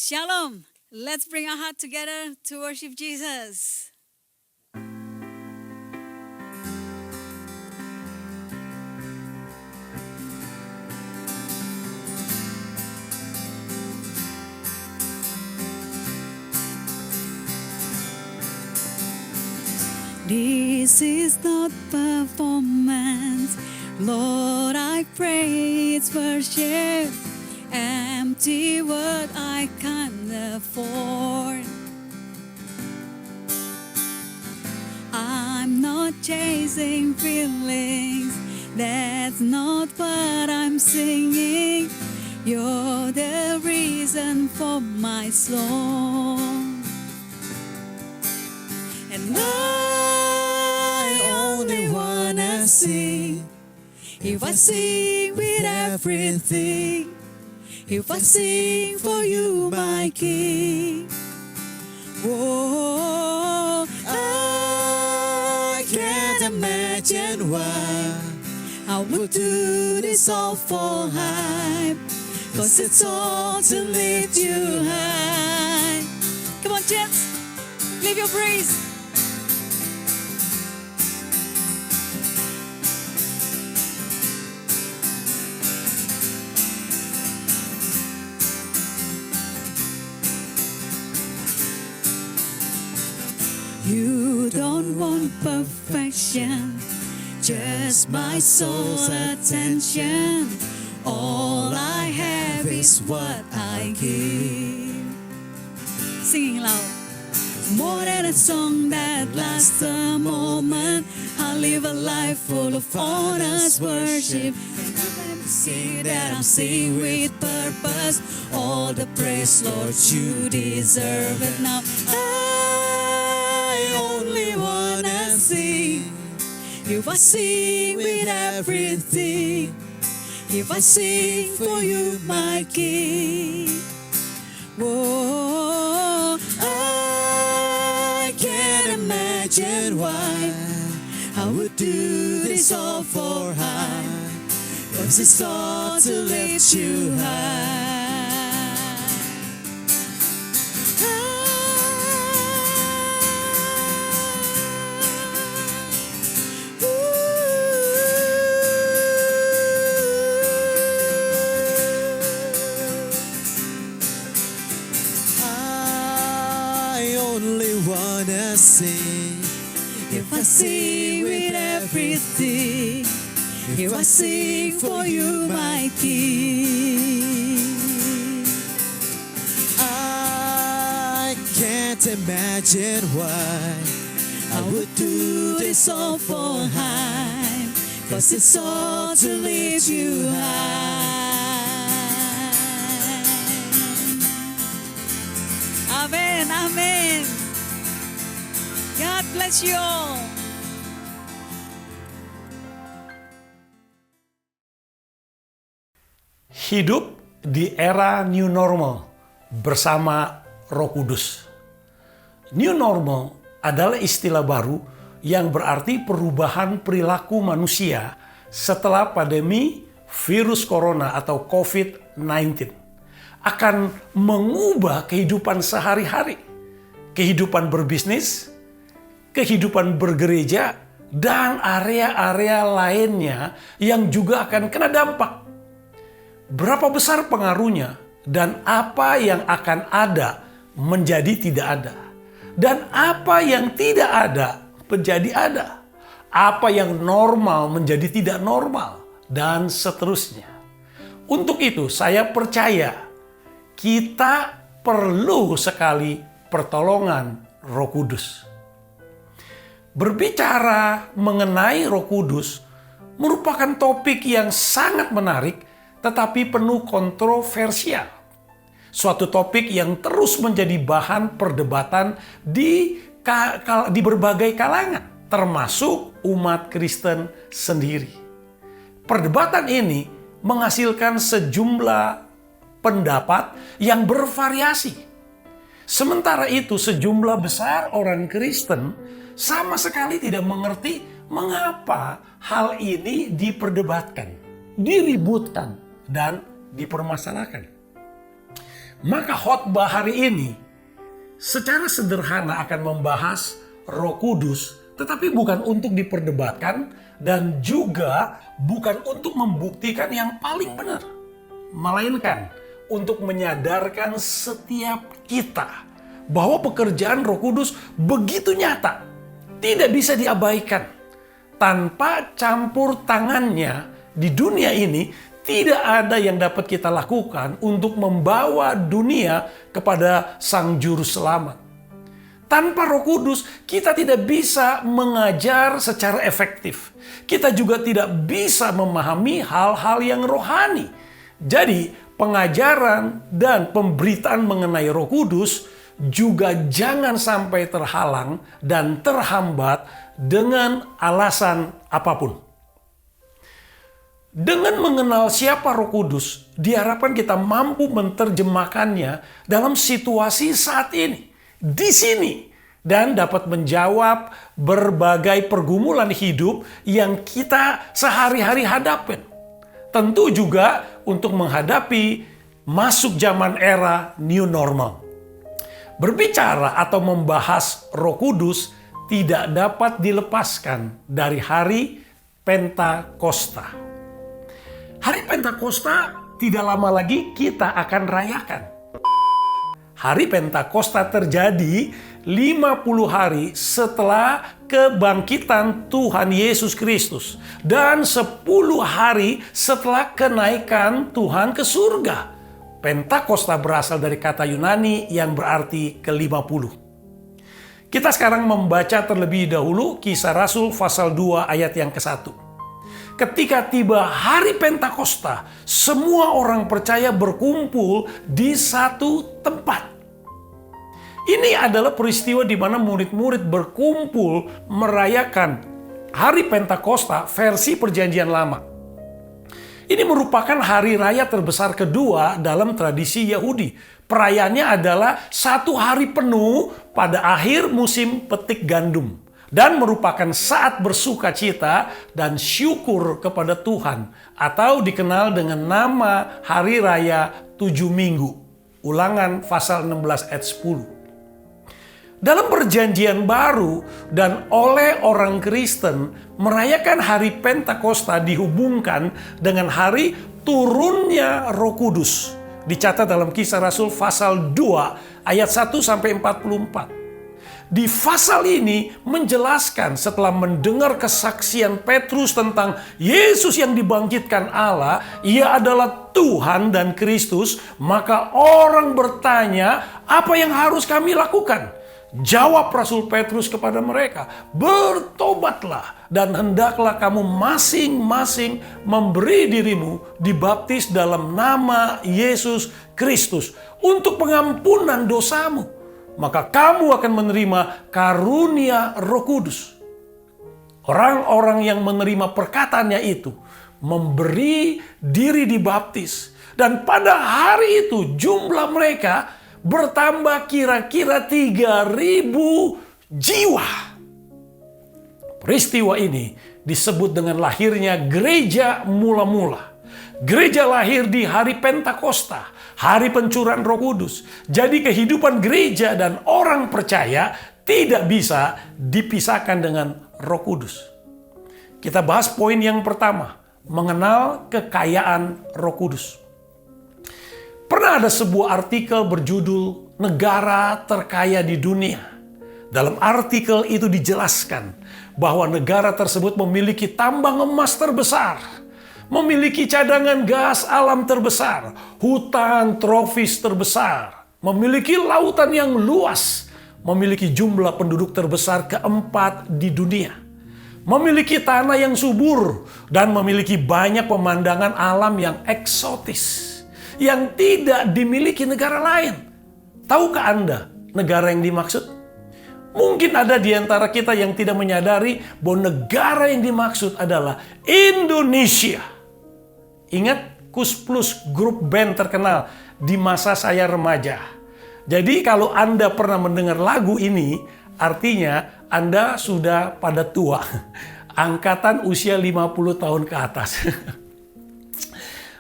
Shalom. Let's bring our heart together to worship Jesus. This is not performance, Lord, I pray it's worship. Empty word I can't afford. I'm not chasing feelings, that's not what I'm singing. You're the reason for my song. And I only wanna sing. If I sing with everything, if I sing for you, my King. Oh, I can't imagine why I would do this all for hype, 'cause it's all to lift you high. Come on, gents, lift your praise. You don't want perfection, just my soul's attention. All I have is what I give. Singing loud. More than a song that lasts a moment, I live a life full of honest worship. See that I'm singing with purpose. All the praise, Lord, you deserve it now. I only wanna sing. If I sing with everything, if I sing for you, my King. Whoa, I can't imagine why I would do this all for high, 'cause it's all to lift you high. Sing. If I sing with everything, if I sing for you, my King. I can't imagine why I would do this all for high, 'cause it's all to lift you high. Amen, amen. God bless you all. Hidup di era new normal bersama Roh Kudus. New normal adalah istilah baru yang berarti perubahan perilaku manusia setelah pandemi virus corona atau COVID-19 akan mengubah kehidupan sehari-hari, kehidupan berbisnis, kehidupan bergereja, dan area-area lainnya yang juga akan kena dampak. Berapa besar pengaruhnya dan apa yang akan ada menjadi tidak ada. Dan apa yang tidak ada menjadi ada. Apa yang normal menjadi tidak normal. Dan seterusnya. Untuk itu saya percaya kita perlu sekali pertolongan Roh Kudus. Berbicara mengenai Roh Kudus merupakan topik yang sangat menarik tetapi penuh kontroversial. Suatu topik yang terus menjadi bahan perdebatan di berbagai kalangan, termasuk umat Kristen sendiri. Perdebatan ini menghasilkan sejumlah pendapat yang bervariasi. Sementara itu sejumlah besar orang Kristen sama sekali tidak mengerti mengapa hal ini diperdebatkan, diributkan, dan dipermasalahkan. Maka khotbah hari ini secara sederhana akan membahas Roh Kudus, tetapi bukan untuk diperdebatkan dan juga bukan untuk membuktikan yang paling benar, melainkan untuk menyadarkan setiap kita bahwa pekerjaan Roh Kudus begitu nyata, tidak bisa diabaikan. Tanpa campur tangannya di dunia ini, tidak ada yang dapat kita lakukan untuk membawa dunia kepada Sang Juru Selamat. Tanpa Roh Kudus, kita tidak bisa mengajar secara efektif. Kita juga tidak bisa memahami hal-hal yang rohani. Jadi, pengajaran dan pemberitaan mengenai Roh Kudus juga jangan sampai terhalang dan terhambat dengan alasan apapun. Dengan mengenal siapa Roh Kudus, diharapkan kita mampu menerjemahkannya dalam situasi saat ini, di sini, dan dapat menjawab berbagai pergumulan hidup yang kita sehari-hari hadapin. Tentu juga untuk menghadapi masuk zaman era new normal. Berbicara atau membahas Roh Kudus tidak dapat dilepaskan dari hari Pentakosta. Hari Pentakosta tidak lama lagi kita akan rayakan. Hari Pentakosta terjadi 50 hari setelah kebangkitan Tuhan Yesus Kristus dan 10 hari setelah kenaikan Tuhan ke surga. Pentakosta berasal dari kata Yunani yang berarti ke-50. Kita sekarang membaca terlebih dahulu Kisah Rasul pasal 2 ayat yang ke-1. Ketika tiba hari Pentakosta, semua orang percaya berkumpul di satu tempat. Ini adalah peristiwa di mana murid-murid berkumpul merayakan hari Pentakosta versi Perjanjian Lama. Ini merupakan hari raya terbesar kedua dalam tradisi Yahudi. Perayaannya adalah satu hari penuh pada akhir musim petik gandum. Dan merupakan saat bersuka cita dan syukur kepada Tuhan. Atau dikenal dengan nama Hari Raya 7 Minggu. Ulangan pasal 16 ayat 10. Dalam Perjanjian Baru dan oleh orang Kristen, merayakan hari Pentakosta dihubungkan dengan hari turunnya Roh Kudus. Dicatat dalam Kisah Rasul pasal 2 ayat 1 sampai 44. Di pasal ini menjelaskan setelah mendengar kesaksian Petrus tentang Yesus yang dibangkitkan Allah, ia adalah Tuhan dan Kristus, maka orang bertanya, apa yang harus kami lakukan? Jawab Rasul Petrus kepada mereka, bertobatlah dan hendaklah kamu masing-masing memberi dirimu dibaptis dalam nama Yesus Kristus untuk pengampunan dosamu. Maka kamu akan menerima karunia Roh Kudus. Orang-orang yang menerima perkataannya itu memberi diri dibaptis. Dan pada hari itu jumlah mereka bertambah kira-kira 3.000 jiwa. Peristiwa ini disebut dengan lahirnya gereja mula-mula. Gereja lahir di hari Pentakosta, hari pencurahan Roh Kudus. Jadi kehidupan gereja dan orang percaya tidak bisa dipisahkan dengan Roh Kudus. Kita bahas poin yang pertama, mengenal kekayaan Roh Kudus. Pernah ada sebuah artikel berjudul Negara Terkaya di Dunia. Dalam artikel itu dijelaskan bahwa negara tersebut memiliki tambang emas terbesar, memiliki cadangan gas alam terbesar, hutan tropis terbesar, memiliki lautan yang luas, memiliki jumlah penduduk terbesar keempat di dunia, memiliki tanah yang subur, dan memiliki banyak pemandangan alam yang eksotis yang tidak dimiliki negara lain. Tahukah Anda negara yang dimaksud? Mungkin ada di antara kita yang tidak menyadari bahwa negara yang dimaksud adalah Indonesia. Ingat Kus Plus, grup band terkenal di masa saya remaja. Jadi kalau Anda pernah mendengar lagu ini, artinya Anda sudah pada tua. Angkatan usia 50 tahun ke atas.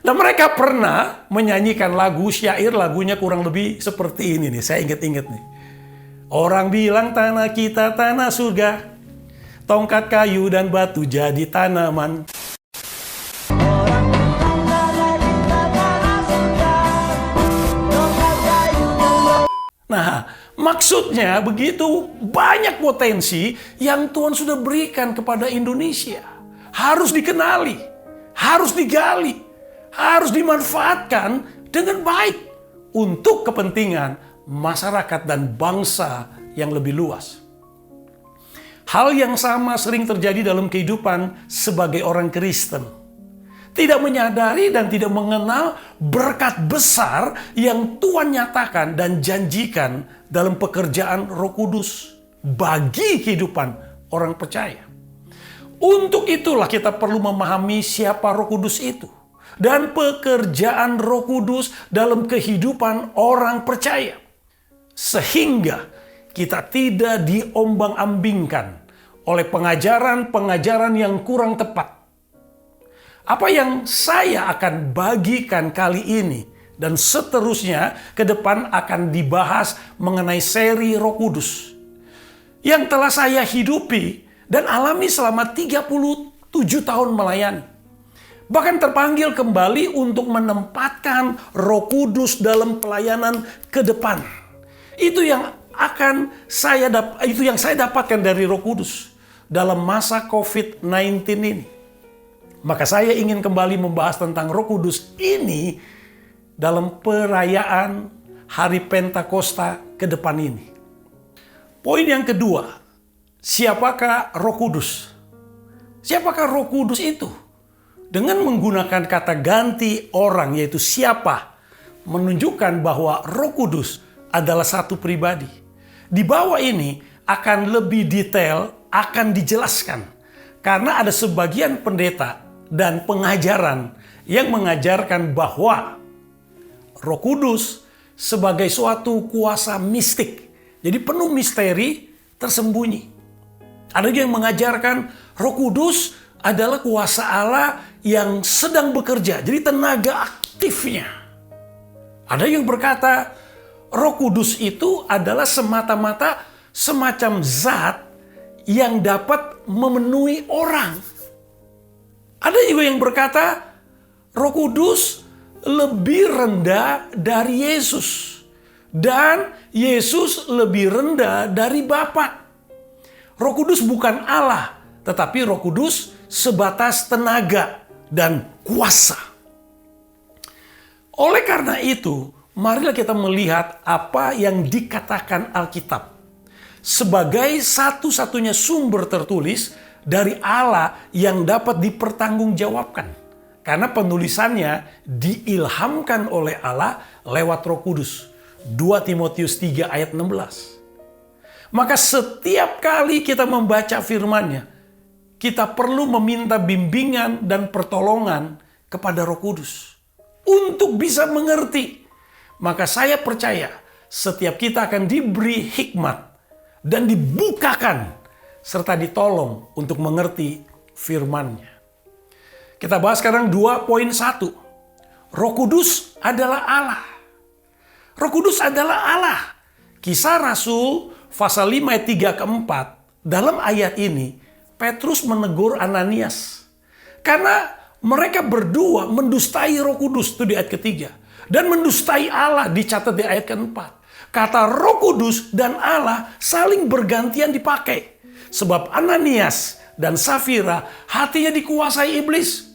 Dan mereka pernah menyanyikan lagu syair, lagunya kurang lebih seperti ini nih. Saya ingat-ingat nih. Orang bilang tanah kita tanah surga, tongkat kayu dan batu jadi tanaman. Nah, maksudnya begitu banyak potensi yang Tuhan sudah berikan kepada Indonesia. Harus dikenali, harus digali, harus dimanfaatkan dengan baik untuk kepentingan masyarakat dan bangsa yang lebih luas. Hal yang sama sering terjadi dalam kehidupan sebagai orang Kristen. Tidak menyadari dan tidak mengenal berkat besar yang Tuhan nyatakan dan janjikan dalam pekerjaan Roh Kudus bagi kehidupan orang percaya. Untuk itulah kita perlu memahami siapa Roh Kudus itu dan pekerjaan Roh Kudus dalam kehidupan orang percaya. Sehingga kita tidak diombang-ambingkan oleh pengajaran-pengajaran yang kurang tepat. Apa yang saya akan bagikan kali ini dan seterusnya ke depan akan dibahas mengenai seri Roh Kudus yang telah saya hidupi dan alami selama 37 tahun melayani. Bahkan terpanggil kembali untuk menempatkan Roh Kudus dalam pelayanan ke depan. Itu yang saya dapatkan dari Roh Kudus dalam masa COVID-19 ini. Maka saya ingin kembali membahas tentang Roh Kudus ini dalam perayaan Hari Pentakosta ke depan ini. Poin yang kedua, siapakah Roh Kudus? Siapakah Roh Kudus itu? Dengan menggunakan kata ganti orang yaitu siapa, menunjukkan bahwa Roh Kudus adalah satu pribadi. Di bawah ini akan lebih detail, akan dijelaskan. Karena ada sebagian pendeta dan pengajaran yang mengajarkan bahwa Roh Kudus sebagai suatu kuasa mistik. Jadi penuh misteri tersembunyi. Ada yang mengajarkan Roh Kudus adalah kuasa Allah yang sedang bekerja. Jadi tenaga aktifnya. Ada yang berkata Roh Kudus itu adalah semata-mata semacam zat yang dapat memenuhi orang. Ada juga yang berkata Roh Kudus lebih rendah dari Yesus. Dan Yesus lebih rendah dari Bapa. Roh Kudus bukan Allah, tetapi Roh Kudus sebatas tenaga dan kuasa. Oleh karena itu, marilah kita melihat apa yang dikatakan Alkitab sebagai satu-satunya sumber tertulis dari Allah yang dapat dipertanggungjawabkan. Karena penulisannya diilhamkan oleh Allah lewat Roh Kudus. 2 Timotius 3 ayat 16. Maka setiap kali kita membaca firman-Nya, kita perlu meminta bimbingan dan pertolongan kepada Roh Kudus untuk bisa mengerti. Maka saya percaya setiap kita akan diberi hikmat dan dibukakan serta ditolong untuk mengerti firman-Nya. Kita bahas sekarang 2.1. Roh Kudus adalah Allah. Roh Kudus adalah Allah. Kisah Rasul pasal 5 ayat 3 ke 4. Dalam ayat ini, Petrus menegur Ananias. Karena mereka berdua mendustai Roh Kudus, itu di ayat ketiga. Dan mendustai Allah dicatat di ayat keempat. Kata Roh Kudus dan Allah saling bergantian dipakai. Sebab Ananias dan Safira hatinya dikuasai iblis.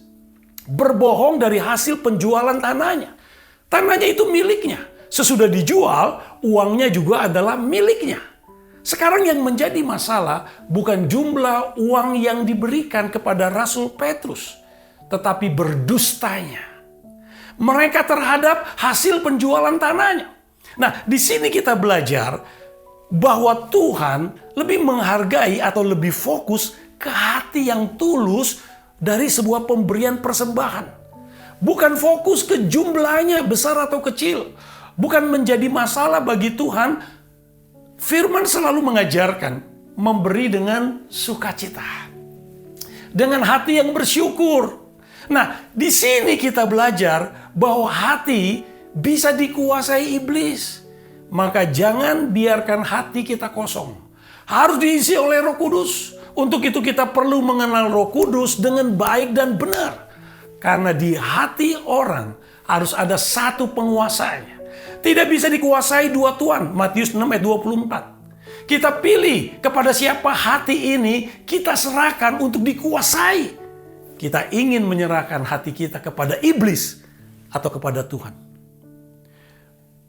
Berbohong dari hasil penjualan tanahnya. Tanahnya itu miliknya. Sesudah dijual, uangnya juga adalah miliknya. Sekarang yang menjadi masalah bukan jumlah uang yang diberikan kepada Rasul Petrus, tetapi berdustanya mereka terhadap hasil penjualan tanahnya. Nah, di sini kita belajar bahwa Tuhan lebih menghargai atau lebih fokus ke hati yang tulus dari sebuah pemberian persembahan. Bukan fokus ke jumlahnya besar atau kecil. Bukan menjadi masalah bagi Tuhan. Firman selalu mengajarkan memberi dengan sukacita. Dengan hati yang bersyukur. Nah, di sini kita belajar bahwa hati bisa dikuasai iblis. Maka jangan biarkan hati kita kosong. Harus diisi oleh Roh Kudus. Untuk itu kita perlu mengenal Roh Kudus dengan baik dan benar. Karena di hati orang harus ada satu penguasanya. Tidak bisa dikuasai dua tuan. Matius 6 ayat 24. Kita pilih kepada siapa hati ini kita serahkan untuk dikuasai. Kita ingin menyerahkan hati kita kepada iblis atau kepada Tuhan.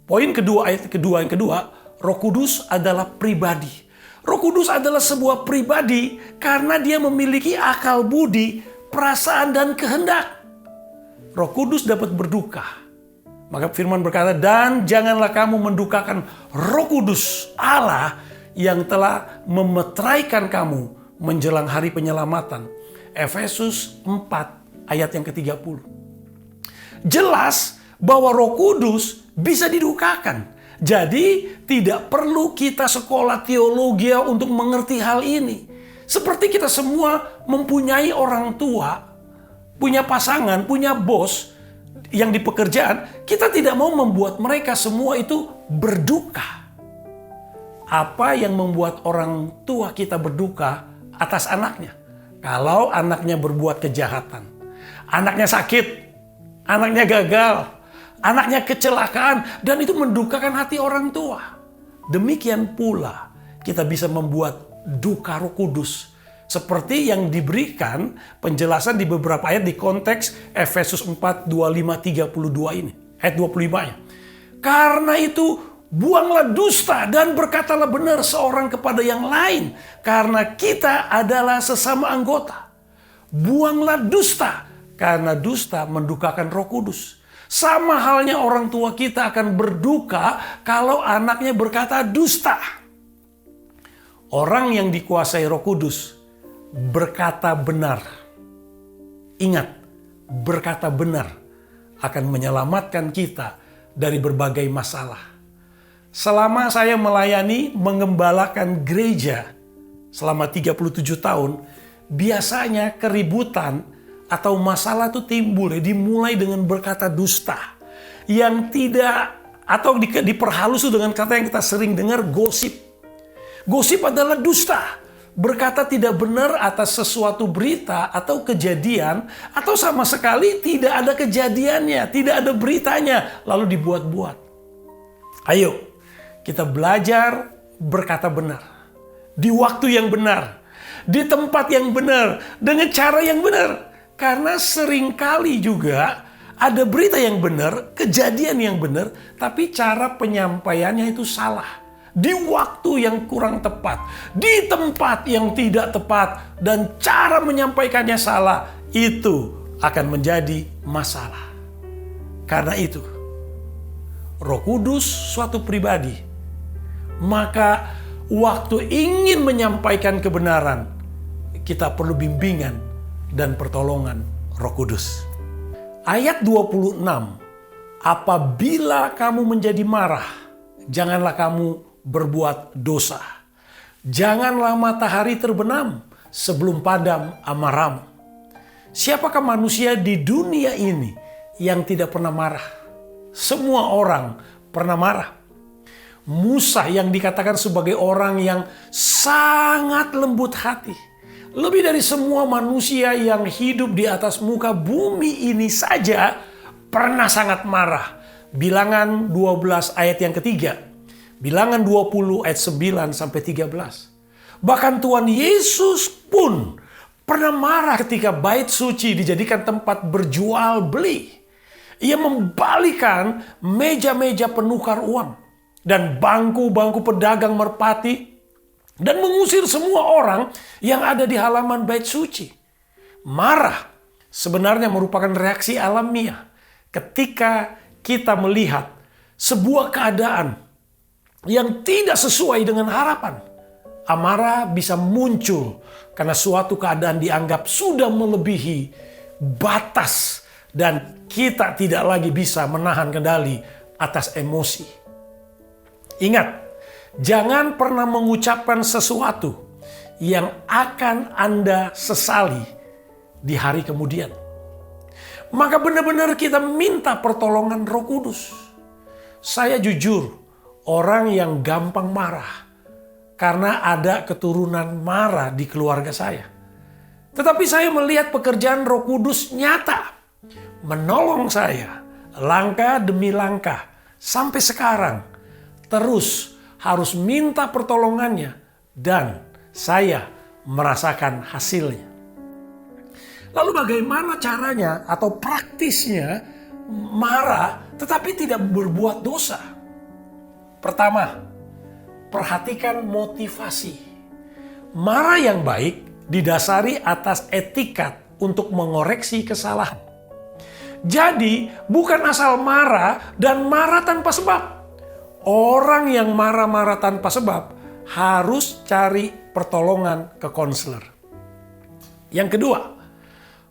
Poin kedua, ayat kedua yang kedua, Roh Kudus adalah pribadi. Roh Kudus adalah sebuah pribadi karena dia memiliki akal budi, perasaan dan kehendak. Roh Kudus dapat berduka. Maka firman berkata, dan janganlah kamu mendukakan Roh Kudus Allah yang telah memeteraikan kamu menjelang hari penyelamatan. Efesus 4 ayat yang ke-30. Jelas bahwa Roh Kudus bisa didukakan. Jadi tidak perlu kita sekolah teologi untuk mengerti hal ini. Seperti kita semua mempunyai orang tua, punya pasangan, punya bos yang di pekerjaan, kita tidak mau membuat mereka semua itu berduka. Apa yang membuat orang tua kita berduka atas anaknya? Kalau anaknya berbuat kejahatan, anaknya sakit, anaknya gagal, anaknya kecelakaan, dan itu mendukakan hati orang tua. Demikian pula kita bisa membuat duka Roh Kudus. Seperti yang diberikan penjelasan di beberapa ayat di konteks Efesus 4, 25, 32 ini. Ayat 25-nya. Karena itu buanglah dusta dan berkatalah benar seorang kepada yang lain. Karena kita adalah sesama anggota. Buanglah dusta. Karena dusta mendukakan Roh Kudus. Sama halnya orang tua kita akan berduka kalau anaknya berkata dusta. Orang yang dikuasai Roh Kudus berkata benar. Ingat, berkata benar akan menyelamatkan kita dari berbagai masalah. Selama saya melayani mengembalakan gereja selama 37 tahun, biasanya keributan atau masalah itu timbul, dimulai dengan berkata dusta. Yang tidak, atau diperhalus dengan kata yang kita sering dengar, gosip. Gosip adalah dusta. Berkata tidak benar atas sesuatu berita atau kejadian, atau sama sekali tidak ada kejadiannya, tidak ada beritanya, lalu dibuat-buat. Ayo, kita belajar berkata benar. Di waktu yang benar. Di tempat yang benar. Dengan cara yang benar. Karena seringkali juga ada berita yang benar, kejadian yang benar, tapi cara penyampaiannya itu salah. Di waktu yang kurang tepat, di tempat yang tidak tepat, dan cara menyampaikannya salah, itu akan menjadi masalah. Karena itu, Roh Kudus suatu pribadi, maka waktu ingin menyampaikan kebenaran, kita perlu bimbingan dan pertolongan Roh Kudus. Ayat 26, apabila kamu menjadi marah, janganlah kamu berbuat dosa. Janganlah matahari terbenam sebelum padam amarahmu. Siapakah manusia di dunia ini yang tidak pernah marah? Semua orang pernah marah. Musa yang dikatakan sebagai orang yang sangat lembut hati. Lebih dari semua manusia yang hidup di atas muka bumi ini saja pernah sangat marah. Bilangan 12 ayat yang ketiga. Bilangan 20 ayat 9 sampai 13. Bahkan Tuhan Yesus pun pernah marah ketika bait suci dijadikan tempat berjual beli. Ia membalikan meja-meja penukar uang dan bangku-bangku pedagang merpati dan mengusir semua orang yang ada di halaman bait suci. Marah sebenarnya merupakan reaksi alamiah ketika kita melihat sebuah keadaan yang tidak sesuai dengan harapan. Amarah bisa muncul karena suatu keadaan dianggap sudah melebihi batas dan kita tidak lagi bisa menahan kendali atas emosi. Ingat, jangan pernah mengucapkan sesuatu yang akan Anda sesali di hari kemudian. maka benar-benar kita minta pertolongan Roh Kudus. Saya jujur, orang yang gampang marah karena ada keturunan marah di keluarga saya. Tetapi saya melihat pekerjaan Roh Kudus nyata menolong saya langkah demi langkah sampai sekarang. Terus harus minta pertolongannya dan saya merasakan hasilnya. Lalu bagaimana caranya atau praktisnya marah tetapi tidak berbuat dosa? Pertama, perhatikan motivasi. Marah yang baik didasari atas etikat untuk mengoreksi kesalahan. Jadi bukan asal marah dan marah tanpa sebab. Orang yang marah-marah tanpa sebab harus cari pertolongan ke konselor. Yang kedua,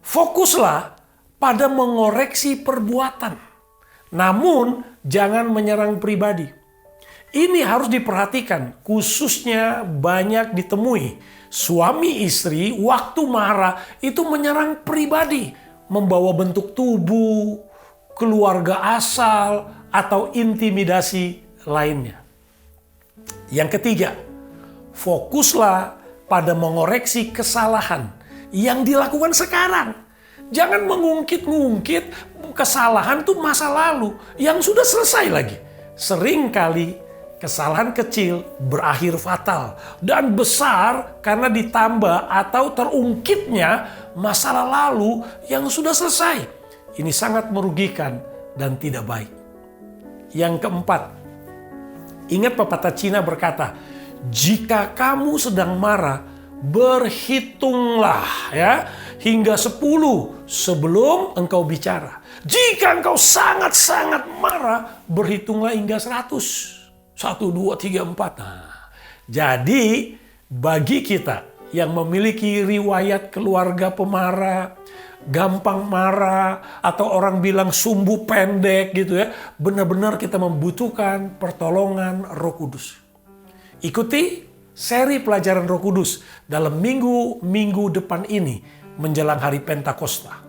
fokuslah pada mengoreksi perbuatan. Namun jangan menyerang pribadi. Ini harus diperhatikan, khususnya banyak ditemui suami istri waktu marah itu menyerang pribadi, membawa bentuk tubuh, keluarga asal, atau intimidasi lainnya. Yang ketiga, fokuslah pada mengoreksi kesalahan yang dilakukan sekarang. Jangan mengungkit-ungkit kesalahan itu masa lalu yang sudah selesai lagi. Seringkali kesalahan kecil berakhir fatal dan besar karena ditambah atau terungkitnya masalah lalu yang sudah selesai. Ini sangat merugikan dan tidak baik. Yang keempat, ingat pepatah Cina berkata, jika kamu sedang marah, berhitunglah ya hingga 10 sebelum engkau bicara. Jika engkau sangat-sangat marah, berhitunglah hingga 100. 1, 2, 3, 4. Nah, jadi bagi kita yang memiliki riwayat keluarga pemarah, gampang marah, atau orang bilang sumbu pendek gitu ya, benar-benar kita membutuhkan pertolongan Roh Kudus. Ikuti seri pelajaran Roh Kudus dalam minggu-minggu depan ini menjelang hari Pentakosta.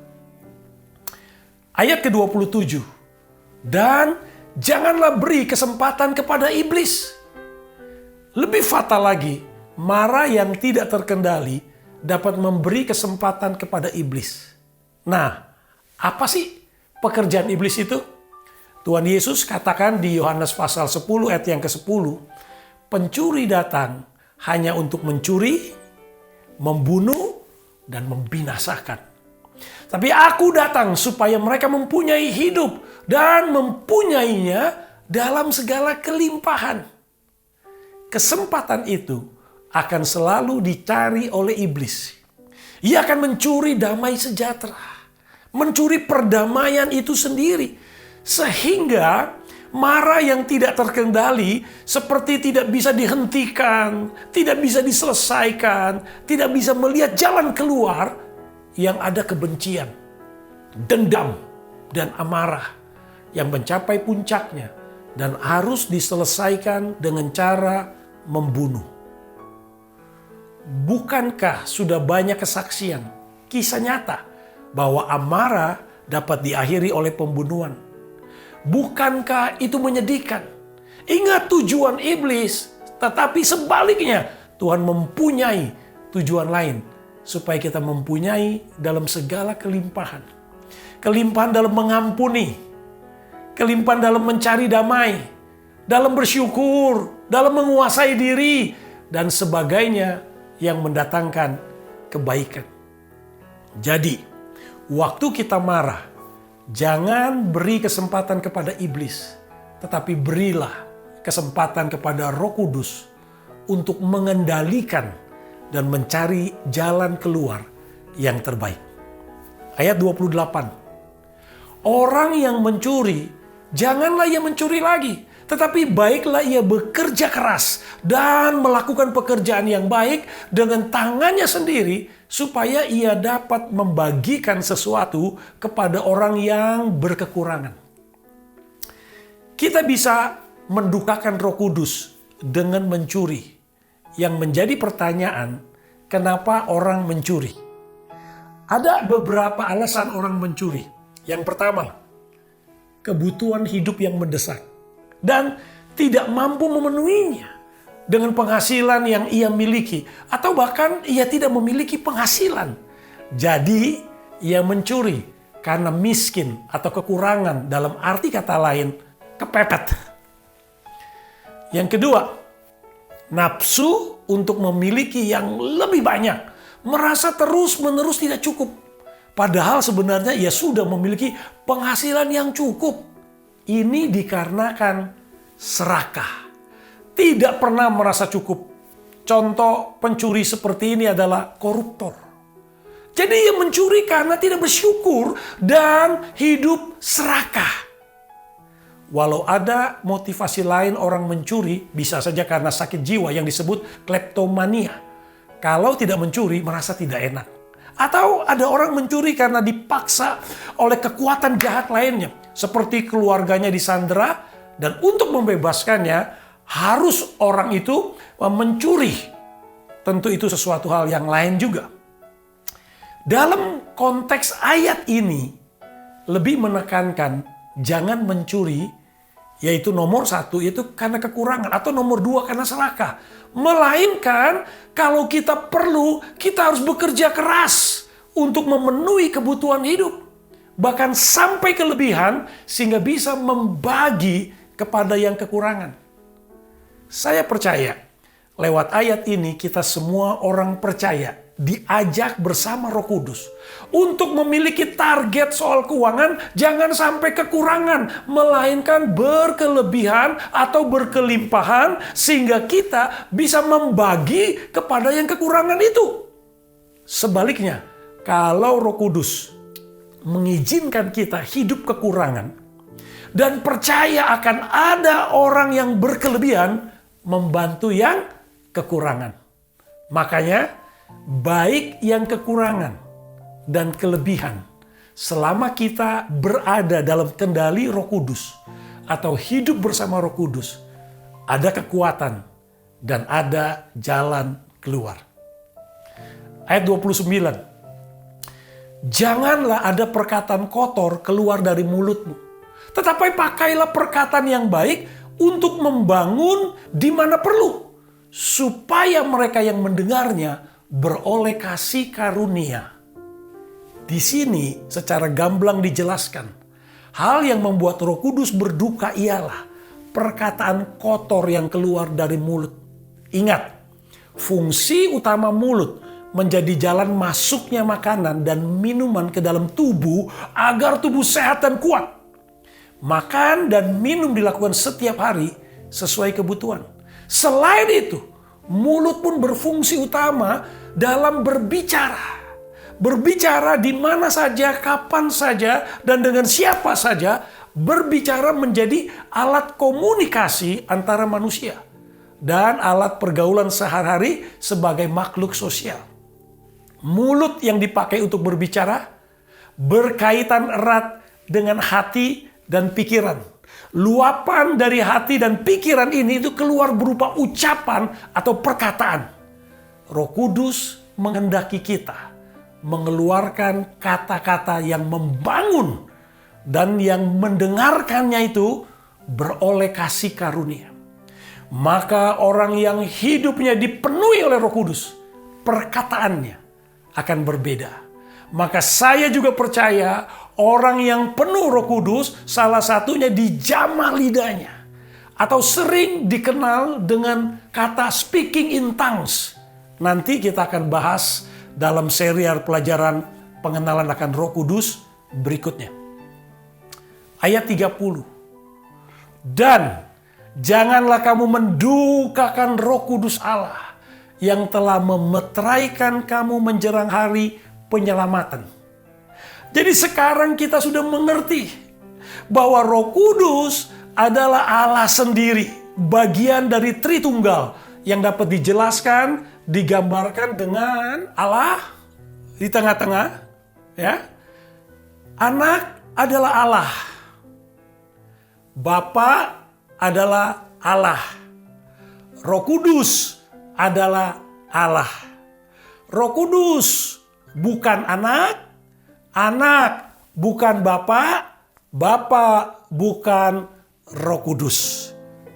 Ayat ke-27. Dan janganlah beri kesempatan kepada iblis. Lebih fatal lagi, marah yang tidak terkendali dapat memberi kesempatan kepada iblis. Nah, apa sih pekerjaan iblis itu? Tuhan Yesus katakan di Yohanes pasal 10 ayat yang ke-10, pencuri datang hanya untuk mencuri, membunuh, dan membinasakan. Tapi aku datang supaya mereka mempunyai hidup dan mempunyainya dalam segala kelimpahan. Kesempatan itu akan selalu dicari oleh iblis. Ia akan mencuri damai sejahtera, mencuri perdamaian itu sendiri. Sehingga marah yang tidak terkendali seperti tidak bisa dihentikan, tidak bisa diselesaikan, tidak bisa melihat jalan keluar, yang ada kebencian, dendam, dan amarah yang mencapai puncaknya dan harus diselesaikan dengan cara membunuh. Bukankah sudah banyak kesaksian, kisah nyata bahwa amarah dapat diakhiri oleh pembunuhan? Bukankah itu menyedihkan? Ingat tujuan iblis, tetapi sebaliknya Tuhan mempunyai tujuan lain supaya kita mempunyai dalam segala kelimpahan. Kelimpahan dalam mengampuni, kelimpahan dalam mencari damai, dalam bersyukur, dalam menguasai diri, dan sebagainya yang mendatangkan kebaikan. Jadi, waktu kita marah, jangan beri kesempatan kepada iblis, tetapi berilah kesempatan kepada Roh Kudus untuk mengendalikan dan mencari jalan keluar yang terbaik. Ayat 28. Orang yang mencuri, janganlah ia mencuri lagi, tetapi baiklah ia bekerja keras dan melakukan pekerjaan yang baik dengan tangannya sendiri, supaya ia dapat membagikan sesuatu kepada orang yang berkekurangan. Kita bisa mendukakan Roh Kudus dengan mencuri. Yang menjadi pertanyaan, kenapa orang mencuri? Ada beberapa alasan orang mencuri. Yang pertama, kebutuhan hidup yang mendesak dan tidak mampu memenuhinya dengan penghasilan yang ia miliki, atau bahkan ia tidak memiliki penghasilan. Jadi ia mencuri karena miskin atau kekurangan, dalam arti kata lain kepepet. Yang kedua, nafsu untuk memiliki yang lebih banyak, merasa terus-menerus tidak cukup. Padahal sebenarnya ia sudah memiliki penghasilan yang cukup. Ini dikarenakan serakah. Tidak pernah merasa cukup. Contoh pencuri seperti ini adalah koruptor. Jadi ia mencuri karena tidak bersyukur dan hidup serakah. Walau ada motivasi lain orang mencuri, bisa saja karena sakit jiwa yang disebut kleptomania. Kalau tidak mencuri, merasa tidak enak. Atau ada orang mencuri karena dipaksa oleh kekuatan jahat lainnya. Seperti keluarganya disandera dan untuk membebaskannya harus orang itu mencuri. Tentu itu sesuatu hal yang lain juga. Dalam konteks ayat ini lebih menekankan jangan mencuri, yaitu nomor 1 yaitu karena kekurangan, atau nomor 2 karena serakah. Melainkan kalau kita perlu, kita harus bekerja keras untuk memenuhi kebutuhan hidup. Bahkan sampai kelebihan sehingga bisa membagi kepada yang kekurangan. Saya percaya lewat ayat ini kita semua orang percaya diajak bersama Roh Kudus untuk memiliki target soal keuangan, jangan sampai kekurangan, melainkan berkelebihan atau berkelimpahan sehingga kita bisa membagi kepada yang kekurangan itu. Sebaliknya, kalau Roh Kudus mengizinkan kita hidup kekurangan dan percaya akan ada orang yang berkelebihan membantu yang kekurangan. Makanya baik yang kekurangan dan kelebihan, selama kita berada dalam kendali Roh Kudus atau hidup bersama Roh Kudus, ada kekuatan dan ada jalan keluar. Ayat 29. Janganlah ada perkataan kotor keluar dari mulutmu, tetapi pakailah perkataan yang baik untuk membangun di mana perlu, supaya mereka yang mendengarnya beroleh kasih karunia. Di sini secara gamblang dijelaskan, hal yang membuat Roh Kudus berduka ialah perkataan kotor yang keluar dari mulut. Ingat, fungsi utama mulut menjadi jalan masuknya makanan dan minuman ke dalam tubuh agar tubuh sehat dan kuat. Makan dan minum dilakukan setiap hari sesuai kebutuhan. Selain itu, mulut pun berfungsi utama dalam berbicara. Berbicara di mana saja, kapan saja, dan dengan siapa saja. Berbicara menjadi alat komunikasi antara manusia dan alat pergaulan sehari-hari sebagai makhluk sosial. Mulut yang dipakai untuk berbicara berkaitan erat dengan hati dan pikiran. Luapan dari hati dan pikiran ini itu keluar berupa ucapan atau perkataan. Roh Kudus menghendaki kita mengeluarkan kata-kata yang membangun dan yang mendengarkannya itu beroleh kasih karunia. Maka orang yang hidupnya dipenuhi oleh Roh Kudus, perkataannya akan berbeda. Maka saya juga percaya orang yang penuh Roh Kudus salah satunya dijamah lidahnya. Atau sering dikenal dengan kata speaking in tongues. Nanti kita akan bahas dalam serial pelajaran pengenalan akan Roh Kudus berikutnya. Ayat 30. Dan janganlah kamu mendukakan Roh Kudus Allah yang telah memeteraikan kamu menjelang hari penyelamatan. Jadi sekarang kita sudah mengerti bahwa Roh Kudus adalah Allah sendiri, bagian dari Tritunggal yang dapat dijelaskan, digambarkan dengan Allah di tengah-tengah, ya. Anak adalah Allah. Bapa adalah Allah. Roh Kudus adalah Allah. Roh Kudus bukan anak, anak bukan Bapa, Bapa bukan Roh Kudus.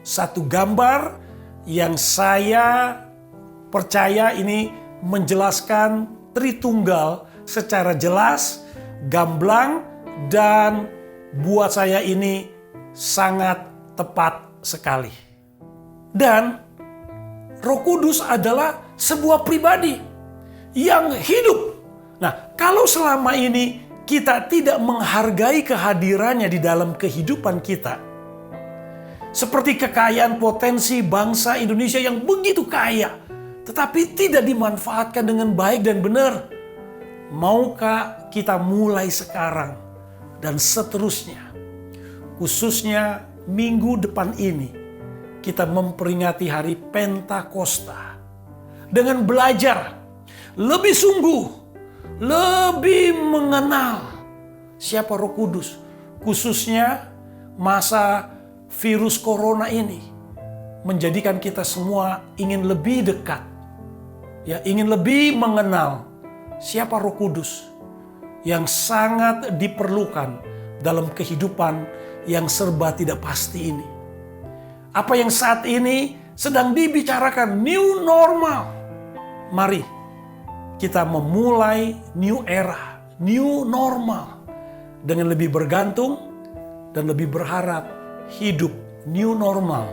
Satu gambar yang saya percaya ini menjelaskan Tritunggal secara jelas, gamblang, dan buat saya ini sangat tepat sekali. Dan Roh Kudus adalah sebuah pribadi yang hidup. Nah, kalau selama ini kita tidak menghargai kehadirannya di dalam kehidupan kita, seperti kekayaan potensi bangsa Indonesia yang begitu kaya, tetapi tidak dimanfaatkan dengan baik dan benar. Maukah kita mulai sekarang dan seterusnya, khususnya minggu depan ini, kita memperingati hari Pentakosta dengan belajar lebih sungguh, lebih mengenal siapa Roh Kudus, khususnya masa virus corona ini menjadikan kita semua ingin lebih dekat, ya, ingin lebih mengenal siapa Roh Kudus yang sangat diperlukan dalam kehidupan yang serba tidak pasti ini. Apa yang saat ini sedang dibicarakan new normal. Mari kita memulai new era, new normal dengan lebih bergantung dan lebih berharap hidup new normal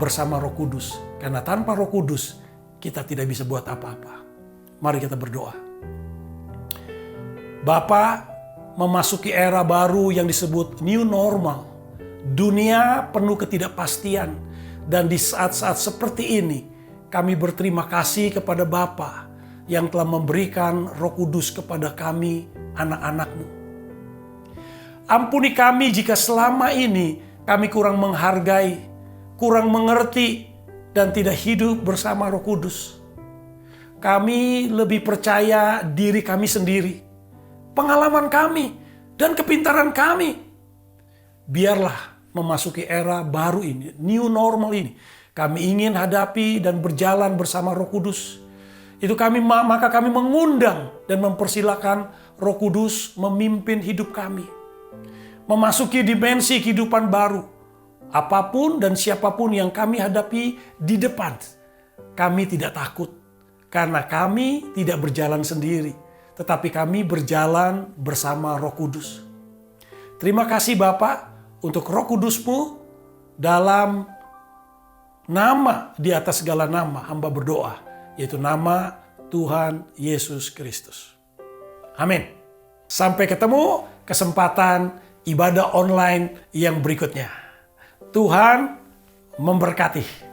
bersama Roh Kudus. Karena tanpa Roh Kudus kita tidak bisa buat apa-apa. Mari kita berdoa. Bapa, memasuki era baru yang disebut new normal. Dunia penuh ketidakpastian, dan di saat-saat seperti ini kami berterima kasih kepada Bapa yang telah memberikan Roh Kudus kepada kami, anak-anak-Mu. Ampuni kami jika selama ini kami kurang menghargai, kurang mengerti, dan tidak hidup bersama Roh Kudus. Kami lebih percaya diri kami sendiri, pengalaman kami, dan kepintaran kami. Biarlah memasuki era baru ini, new normal ini, kami ingin hadapi dan berjalan bersama Roh Kudus. Maka kami mengundang dan mempersilakan Roh Kudus memimpin hidup kami. Memasuki dimensi kehidupan baru. Apapun dan siapapun yang kami hadapi di depan, kami tidak takut. Karena kami tidak berjalan sendiri, tetapi kami berjalan bersama Roh Kudus. Terima kasih Bapa untuk Roh Kudus-Mu. Dalam nama di atas segala nama hamba berdoa, yaitu nama Tuhan Yesus Kristus. Amin. Sampai ketemu kesempatan ibadah online yang berikutnya. Tuhan memberkati.